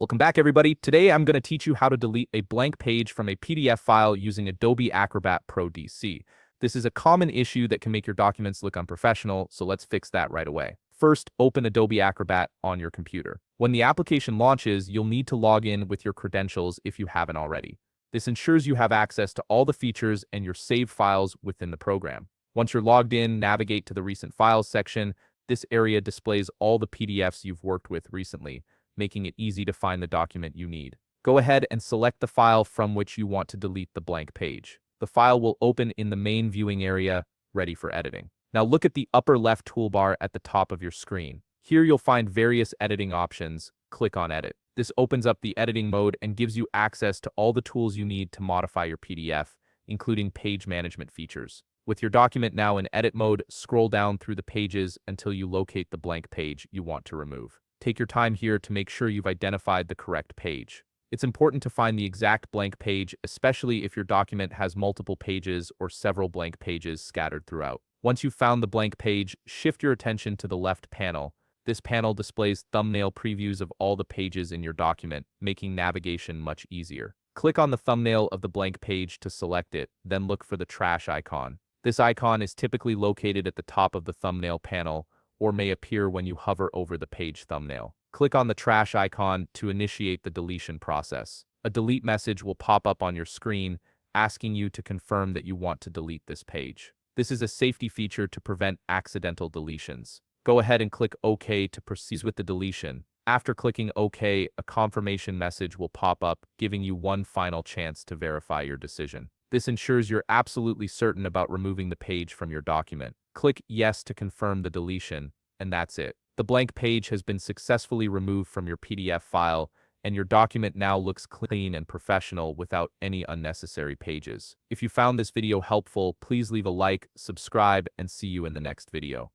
Welcome back, everybody. Today, I'm going to teach you how to delete a blank page from a PDF file using Adobe Acrobat Pro DC. This is a common issue that can make your documents look unprofessional, so let's fix that right away. First, open Adobe Acrobat on your computer. When the application launches, you'll need to log in with your credentials if you haven't already. This ensures you have access to all the features and your saved files within the program. Once you're logged in, navigate to the Recent Files section. This area displays all the PDFs you've worked with recently, making it easy to find the document you need. Go ahead and select the file from which you want to delete the blank page. The file will open in the main viewing area, ready for editing. Now look at the upper left toolbar at the top of your screen. Here you'll find various editing options. Click on Edit. This opens up the editing mode and gives you access to all the tools you need to modify your PDF, including page management features. With your document now in edit mode, scroll down through the pages until you locate the blank page you want to remove. Take your time here to make sure you've identified the correct page. It's important to find the exact blank page, especially if your document has multiple pages or several blank pages scattered throughout. Once you've found the blank page, shift your attention to the left panel. This panel displays thumbnail previews of all the pages in your document, making navigation much easier. Click on the thumbnail of the blank page to select it, then look for the trash icon. This icon is typically located at the top of the thumbnail panel, or may appear when you hover over the page thumbnail. Click on the trash icon to initiate the deletion process. A delete message will pop up on your screen, asking you to confirm that you want to delete this page. This is a safety feature to prevent accidental deletions. Go ahead and click OK to proceed with the deletion. After clicking OK, a confirmation message will pop up, giving you one final chance to verify your decision. This ensures you're absolutely certain about removing the page from your document. Click Yes to confirm the deletion, and that's it. The blank page has been successfully removed from your PDF file, and your document now looks clean and professional without any unnecessary pages. If you found this video helpful, please leave a like, subscribe, and see you in the next video.